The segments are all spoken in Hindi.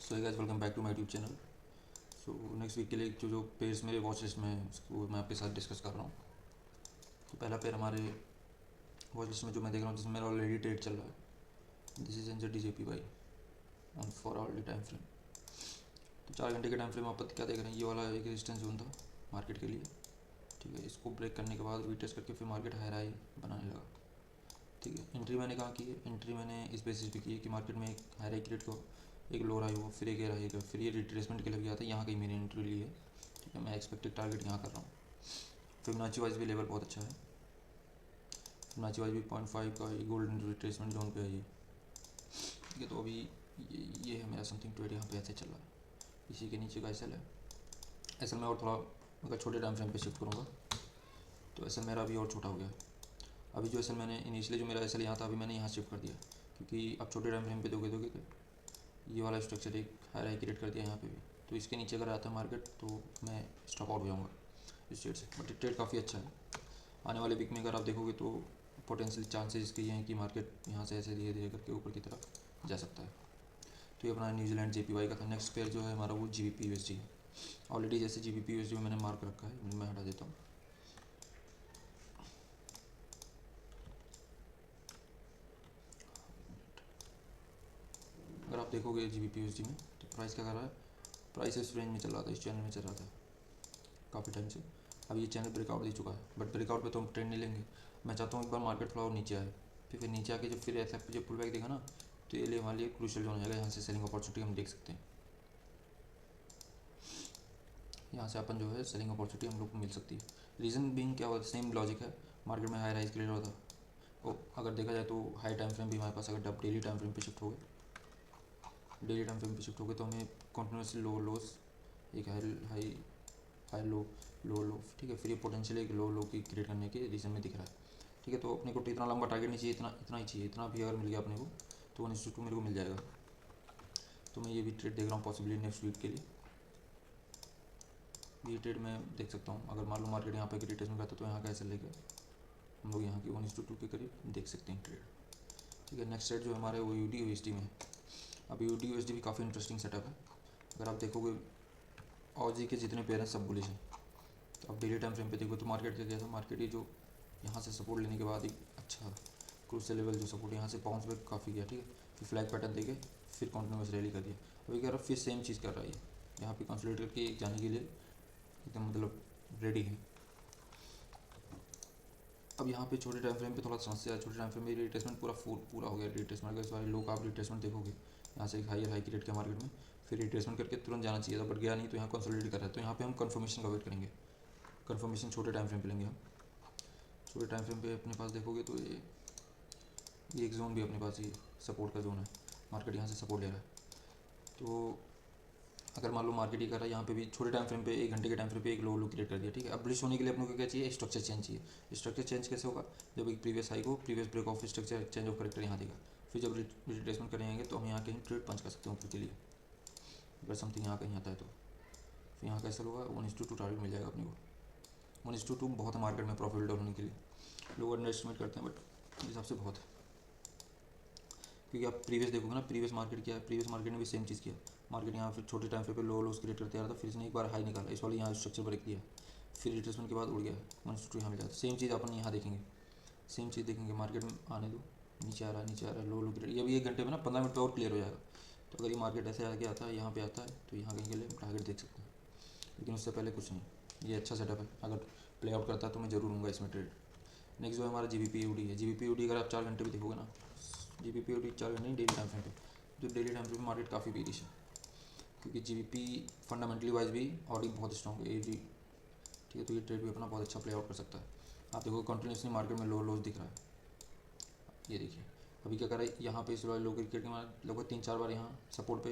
So guys welcome back to my YouTube channel. So next week के लिए जो पेयर्स मेरे वॉच लिस्ट में है उसको मैं आपके साथ डिस्कस कर रहा हूँ। तो पहला पेयर हमारे वॉच लिस्ट में जो मैं देख रहा हूँ जिसमें मेरा ऑलरेडी ट्रेड चल रहा है, this is NZD-JPY on for already time frame. तो 4 घंटे के टाइम फ्रेम आप क्या देख रहे हैं, ये वाला एक रेजिस्टेंस जोन था मार्केट के लिए। ठीक है, इसको ब्रेक करने के बाद रीटेस्ट करके फिर मार्केट हाई बनाने लगा। ठीक है, एंट्री मैंने कहाँ की है, एंट्री मैंने इस बेसिस पे की है कि मार्केट में एक हाई क्रिएट को एक लो राई हो, फिर एक एयर हाई, फिर ये रिट्रेसमेंट के लिए भी आता है। यहाँ कहीं मैंने एंट्री ली है। ठीक है, मैं एक्सपेक्टेड टारगेट यहाँ कर रहा हूँ। फिबोनाची वाइज भी लेवल बहुत अच्छा है। फिबोनाची वाइज भी 0.5 का गोल्डन रिट्रेसमेंट जोन पे है ये। ठीक है, तो अभी ये है मेरा समथिंग ट्रेड यहाँ पे ऐसे चल रहा है। इसी के नीचे का एसएल है। एसएल में और थोड़ा अगर छोटे टाइम फ्रेम पे शिफ्ट करूँगा तो एसएल मेरा अभी और छोटा हो गया है। अभी जो एसएल मैंने इनिशियली जो मेरा एसएल यहाँ था अभी मैंने यहाँ शिफ्ट कर दिया, क्योंकि अब छोटे टाइम फ्रेम पे दोगे तो ये वाला स्ट्रक्चर एक हाई क्रिएट कर दिया यहाँ पे भी। तो इसके नीचे अगर आता है मार्केट तो मैं स्टॉप आउट हो जाऊँगा इस ट्रेड से। बट ट्रेड काफ़ी अच्छा है। आने वाले वीक में अगर आप देखोगे तो पोटेंशियल चांसेस इसके ये हैं कि मार्केट यहाँ से ऐसे धीरे धीरे करके ऊपर की तरफ जा सकता है। तो ये अपना न्यूजीलैंड JPY का था। नेक्स्ट पेयर जो है हमारा वो GBP-USD है। ऑलरेडी जैसे GBP-USD में मैंने मार्क रखा है, मैं हटा देता हूँ। अगर आप देखोगे GBP-USD में तो प्राइस क्या कर रहा है, प्राइस इस रेंज में चल रहा था, इस चैनल में चल रहा था काफ़ी टाइम से। अब ये चैनल ब्रेकआउट दे चुका है, बट ब्रेकआउट पे तो हम ट्रेंड नहीं लेंगे। मैं चाहता हूँ एक बार मार्केट थोड़ा और नीचे आए, फिर नीचे आके जब फिर ऐसा जब पुल बैक देगा ना तो ये लिए हमारे लिए क्रूशियल जोन हो जाएगा। यहाँ से सेलिंग अपॉर्चुनिटी हम देख सकते हैं। यहाँ से अपन जो है सेलिंग अपॉर्चुनिटी हम लोग को मिल सकती है। रीज़न बीइंग क्या होता है, सेम लॉजिक है। मार्केट में हाई राइज क्लियर होता है। अगर देखा जाए तो हाई टाइम फ्रेम भी हमारे पास, अगर आप डेली टाइम फ्रेम पे शिफ्ट हो गए, डेली टाइम फ्रेम पे शिफ्ट हो गए तो हमें कंटिन्यूसली लो लोस, एक हाई हाई लो लो लो, ठीक है, फिर ये पोटेंशियल एक लो लो की क्रिएट करने के रीजन में दिख रहा है। ठीक है, तो अपने को इतना लंबा टारगेट नहीं चाहिए, इतना ही चाहिए। इतना भी अगर मिल गया अपने को तो 1:2 मेरे को मिल जाएगा। तो मैं ये भी ट्रेड देख रहा हूँ पॉसिबली नेक्स्ट वीक के लिए। ये ट्रेड मैं देख सकता हूँ। अगर मान लो मार्केट यहाँ पे रिट्रेसमेंट करता तो यहाँ का ऐसे लेकर हम लोग यहाँ की 1:2 के करीब देख सकते हैं ट्रेड। ठीक है, नेक्स्ट ट्रेड जो हमारे वो USD में है। अब USD भी काफ़ी इंटरेस्टिंग सेटअप है। अगर आप देखोगे ऑजी के जितने पेयर हैं सब बुलिश हैं। तो अब डेली टाइम फ्रेम पे देखो तो मार्केट क्या किया था, मार्केट ये जो यहाँ से सपोर्ट लेने के बाद एक अच्छा क्रूशियल लेवल जो सपोर्ट यहाँ से बाउंस बैक काफ़ी किया। ठीक है, फिर फ्लैग पैटर्न देके फिर कंटिन्यूस रैली कर दिया। अभी कह रहा फिर सेम चीज़ कर रहा है, यहाँ पे कंसोलिडेट करके एक जाने के लिए एकदम मतलब रेडी है। अब यहाँ पे छोटे टाइम फ्रेम पे थोड़ा समस्या है। छोटे टाइम फ्रेम में रिट्रेसमेंट पूरा हो गया। रिट्रेसमेंट अगर इस बार लो का आप रिट्रेसमेंट देखोगे, यहाँ से एक हाई की रेट के मार्केट में, फिर रिट्रेसमेंट करके तुरंत जाना चाहिए था बट गया नहीं, तो यहाँ कंसोलिडेट कर रहा है। तो यहाँ पे हम कंफर्मेशन का वेट करेंगे। कंफर्मेशन छोटे टाइम फ्रेम पे लेंगे हम। छोटे टाइम फ्रेम पे अपने पास देखोगे तो ये एक जोन भी अपने पास ये सपोर्ट का जोन है। मार्केट यहाँ से सपोर्ट ले रहा है। तो अगर मान लो मार्केट ये कर रहा है, यहाँ पे भी छोटे टाइम फ्रेम पे 1 घंटे के टाइम फ्रेम पे एक लो क्रिएट कर दिया। ठीक है, अब बुलिश होने के लिए अपने को क्या चाहिए, स्ट्रक्चर चेंज चाहिए। स्ट्रक्चर चेंज कैसे होगा, जब एक प्रीवियस हाई को previous break of structure change of character यहाँ देगा, फिर जब रिट्रेसमेंट करेंगे तो हम यहाँ कहीं ट्रेड पंच कर सकते हैं ऊपर के लिए। अगर समथिंग यहाँ कहीं आता है तो फिर यहाँ कैसा होगा, 1:2 टारगेट मिल जाएगा अपने को। 1:2 बहुत है मार्केट में प्रॉफिटेबल होने के लिए। लोग अंडर एस्टिमेट करते हैं बट मेरे हिसाब से बहुत है। क्योंकि आप प्रीवियस देखोगे ना, प्रीवियस मार्केट क्या है, प्रीवियस मार्केट ने भी सेम चीज़ किया। मार्केट यहाँ फिर छोटे टाइम पे लो लोस क्रिएट करते आ रहा था, फिर इसने एक बार हाई निकाला, इस वाले यहाँ स्ट्रक्चर ब्रेक दिया, फिर रिट्रेसमेंट के बाद उड़ गया 1:2 यहाँ मिल जाता। सेम चीज़ अपन यहाँ देखेंगे, सेम चीज़ देखेंगे। मार्केट में आने दो, नीचे आ रहा है लो क्रिएट। ये भी 1 घंटे में ना 15 मिनट पर और क्लियर हो जाएगा। तो अगर ये मार्केट ऐसे आगे आता है, यहाँ पे आता है तो यहाँ कहीं के लिए टारगेट देख सकते हैं। लेकिन उससे पहले कुछ नहीं। ये अच्छा सेटअप है, अगर प्ले आउट करता है तो मैं ज़रूर लूँगा इसमें ट्रेड। नेक्स्ट जो है हमारा GBP-UD है। GBP-UD अगर आप 4 घंटे भी देखोगे ना, GBP-UD 4 घंटे नहीं, डेली टाइम फ्रेम पे, जो डेली टाइम फ्रेम मार्केट काफ़ी बेरिश है। क्योंकि GBP फंडामेंटली वाइज भी और एक बहुत स्ट्रॉन्ग है AD। ठीक है, तो ये ट्रेड भी अपना बहुत अच्छा प्ले आउट कर सकता है। आप देखो कंटिन्यूसली मार्केट में लो लोज दिख रहा है। ये देखिए अभी क्या कर रहा है, यहाँ पे इस लो क्रिकेट के लगभग 3-4 बार यहाँ सपोर्ट पे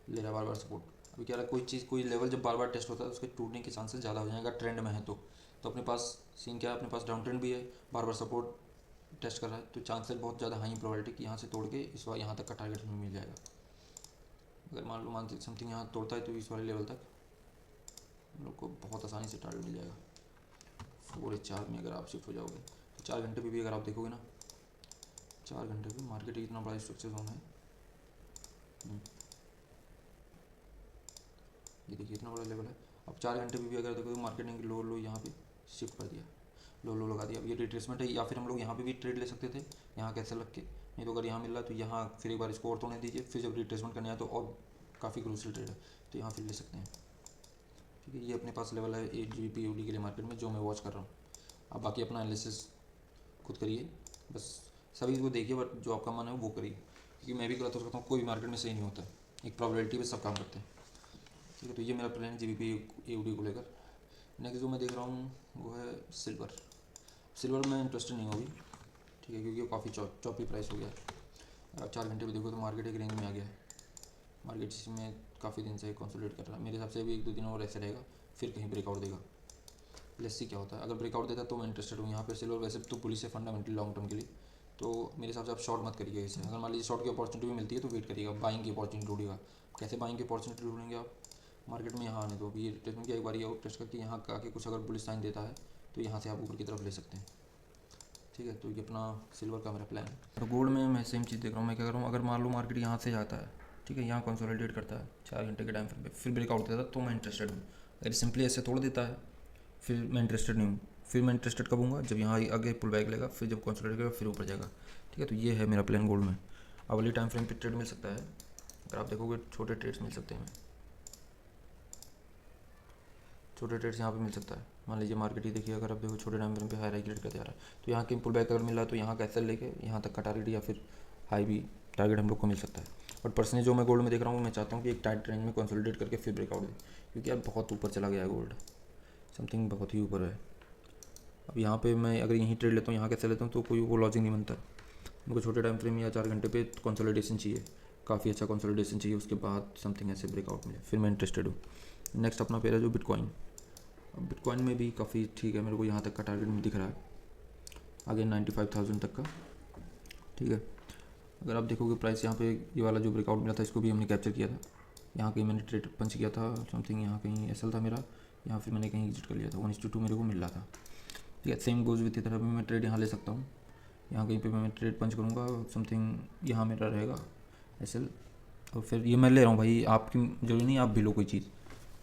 ले रहा है, बार सपोर्ट। अभी क्या रहा है, कोई चीज़ कोई लेवल जब बार टेस्ट होता है तो उसके टूटने के चांसेस ज़्यादा हो जाएगा ट्रेंड में है तो अपने पास सीन क्या है, अपने पास डाउन ट्रेंड भी है, बार सपोर्ट टेस्ट कर रहा है, तो चांसेस बहुत ज़्यादा हाई प्रोबेबिलिटी कि यहाँ से तोड़ के इस बार यहाँ तक का टारगेट हमें मिल जाएगा। अगर मान लो समथिंग यहाँ तोड़ता है तो इस वाले लेवल तक हम लोग को बहुत आसानी से टारगेट मिल जाएगा। 4 में अगर आप शिफ्ट हो जाओगे तो 4 घंटे भी अगर आप देखोगे ना, 4 घंटे भी मार्केट इतना बड़ा स्ट्रक्चर जोन है। ये देखिए इतना बड़ा लेवल है। अब 4 घंटे भी अगर देखो तो मार्केट ने लो लो यहाँ पे शिफ्ट कर दिया, लो लो लगा दिया। अब ये रिट्रेसमेंट है, या फिर हम लोग यहाँ पे भी ट्रेड ले सकते थे, यहाँ कैसे लग के, नहीं तो अगर यहाँ मिल रहा है तो यहाँ फिर एक बार इसको और तोड़ने दीजिए, फिर जब रिट्रेसमेंट करना है तो और काफ़ी क्रूशियल ट्रेड है तो यहाँ फिर ले सकते हैं। ठीक है, ये अपने पास लेवल है 8 GBP UD के लिए मार्केट में, जो मैं वॉच कर रहा हूँ। अब बाकी अपना एनालिसिस खुद करिए, बस सभी को देखिए, बट जो आपका मन है वो करिए, क्योंकि मैं भी गलत हो सकता हूँ, कोई मार्केट में सही नहीं होता, एक प्रोबेबिलिटी पे सब काम करते हैं। ठीक है, तो ये मेरा प्लान है GBP AUD को लेकर। नेक्स्ट जो मैं देख रहा हूँ वो है सिल्वर में इंटरेस्टेड नहीं होगी, ठीक है, क्योंकि वो काफ़ी चॉपी प्राइस हो गया है। अब 4 घंटे भी देखो तो मार्केट एक रेंज में आ गया है, मार्केट इसमें काफ़ी दिन से कंसोलिडेट कर रहा है। मेरे हिसाब से अभी 1-2 दिन और ऐसे रहेगा, फिर कहीं ब्रेकआउट देगा। लेट्स सी क्या होता है, अगर ब्रेकआउट देता तो मैं इंटरेस्टेड हूँ यहाँ पे सिल्वर। वैसे तो पुलिस है फंडामेंटली लॉन्ग टर्म के लिए, तो मेरे हिसाब से आप शॉर्ट मत करिएगा इसे। अगर मान लीजिए शॉर्ट की अपॉर्चुनिटी भी मिलती है तो वेट करिएगा, बाइंग की अपॉर्चुनिटी ढूंढिएगा। कैसे बाइंग की अपॉर्चुनिटी ढूंढेंगे आप, मार्केट में यहाँ आने दो, अभी रिट्रेसमेंट की एक बार ये टेस्ट करके यहाँ आके कुछ अगर बुलिश साइन देता है तो यहाँ से आप ऊपर की तरफ ले सकते हैं। ठीक है, तो ये अपना सिल्वर का मेरा प्लान है। तो गोल्ड में मैं सेम चीज़ देख रहा हूँ। मैं क्या कर रहा हूँ, अगर मान लो मार्केट यहाँ से जाता है, ठीक है, यहाँ कंसोलिडेट करता है 4 घंटे के टाइम फ्रेम पे, फिर ब्रेकआउट देता है तो मैं इंटरेस्टेड हूँ। अगर सिंपली ऐसे तोड़ देता है फिर मैं इंटरेस्टेड नहीं हूँ। फिर मैं इंटरेस्टेड कब हूँगा, जब यहाँ आगे पुल बैक लेगा, फिर जब कंसोलिडेट करेगा फिर ऊपर जाएगा। ठीक है, तो ये है मेरा प्लान गोल्ड में। अगली टाइम फ्रेम पे ट्रेड मिल सकता है, अगर आप देखोगे छोटे ट्रेड्स मिल सकते हैं, छोटे ट्रेड्स यहाँ पे मिल सकता है। मान लीजिए मार्केट ही देखिए, अगर आप देखो छोटे टाइम फ्रेम पे हाई रेगुलेट करते आ रहा है, तो यहाँ के पुल बैक अगर मिल रहा है तो यहाँ का एसएल लेके यहाँ तक का टारगेट या फिर हाई भी टारगेट हम लोग को मिल सकता है। बट पर्सनली जो मैं गोल्ड में देख रहा हूँ, मैं चाहता हूँ कि एक टाइट रेंज में कंसोलिडेट करके फिर ब्रेकआउट दे, क्योंकि अब बहुत ऊपर चला गया है गोल्ड, समथिंग बहुत ही ऊपर है। अब यहाँ पे मैं अगर यहीं ट्रेड लेता हूँ, यहाँ कैसे लेता हूँ, तो कोई वो लॉजिक नहीं बनता। मुझको छोटे टाइम फ्रेम या 4 घंटे पे कंसोलिडेशन चाहिए, काफ़ी अच्छा कंसोलिडेशन चाहिए, उसके बाद समथिंग ऐसे ब्रेकआउट मिले, फिर मैं इंटरेस्टेड हूँ। नेक्स्ट अपना पेयर है जो बिटकॉइन। अब बिटकॉइन में भी काफ़ी ठीक है, मेरे को यहाँ तक का टारगेट में दिख रहा है, आगे 95,000 तक का। ठीक है, अगर आप देखोगे प्राइस यहाँ पे ये वाला जो ब्रेकआउट मिला था, इसको भी हमने कैप्चर किया था। यहाँ कहीं मैंने ट्रेड पंच किया था समथिंग, यहाँ कहीं एसएल था मेरा, यहाँ फिर मैंने कहीं एग्जिट कर लिया था, 1:2 मेरे को मिल रहा था। ठीक है, सेम गोज विथ तरह भी मैं ट्रेड यहाँ ले सकता हूँ, यहाँ कहीं पे मैं ट्रेड पंच करूँगा समथिंग, यहाँ मेरा रहेगा एसएल, और फिर ये मैं ले रहा हूँ भाई, आपकी जरूरी नहीं आप भी लो कोई चीज़।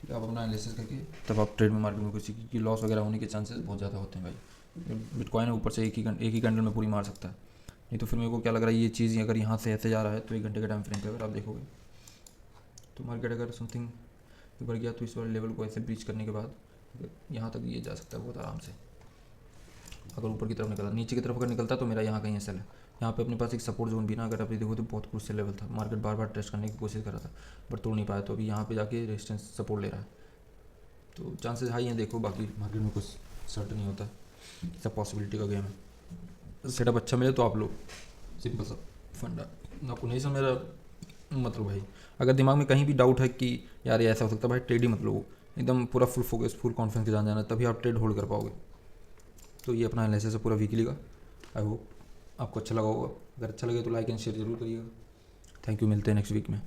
ठीक है, आप अपना एनालिसिस करके तब आप ट्रेड में मार्केट में किसी की लॉस वगैरह होने के चांसेस बहुत ज़्यादा होते हैं भाई। बिटकॉइन ऊपर से एक ही कैंडल में पूरी मार सकता है, नहीं तो फिर मेरे को क्या लग रहा है, ये चीज़ अगर यहाँ से ऐसे जा रहा है तो 1 घंटे के टाइम फ्रेम पे अगर आप देखोगे तो मार्केट अगर समथिंग ऊपर गया तो इस वाले लेवल को ऐसे ब्रीच करने के बाद यहाँ तक ये जा सकता है बहुत आराम से। अगर ऊपर की तरफ निकला, नीचे की तरफ अगर निकलता तो मेरा यहाँ कहीं एसएल है। यहाँ पे अपने पास एक सपोर्ट जोन भी ना, अगर आप देखो तो बहुत क्रूशियल लेवल था, मार्केट बार बार टेस्ट करने की कोशिश कर रहा था बट तोड़ नहीं पाया, तो अभी यहाँ पे जाके रेजिस्टेंस सपोर्ट ले रहा है, तो चांसेस हाई हैं। देखो बाकी मार्केट में कुछ सर्ट नहीं होता, सब पॉसिबिलिटी का गेम है। सेटअप अच्छा मिले तो आप लोग, सिंपल सा फंडा, आपको नहीं समझ रहा मतलब भाई, अगर दिमाग में कहीं भी डाउट है कि यार ये ऐसा हो सकता है, भाई ट्रेड ही मत लो, एकदम पूरा फुल फोकस फुल कॉन्फिडेंस के साथ जाना, तभी आप ट्रेड होल्ड कर पाओगे। तो ये अपना एनालिसिस है पूरा वीकली का, आई होप आपको अच्छा लगा होगा। अगर अच्छा लगे तो लाइक एंड शेयर जरूर करिएगा। थैंक यू, मिलते हैं नेक्स्ट वीक में।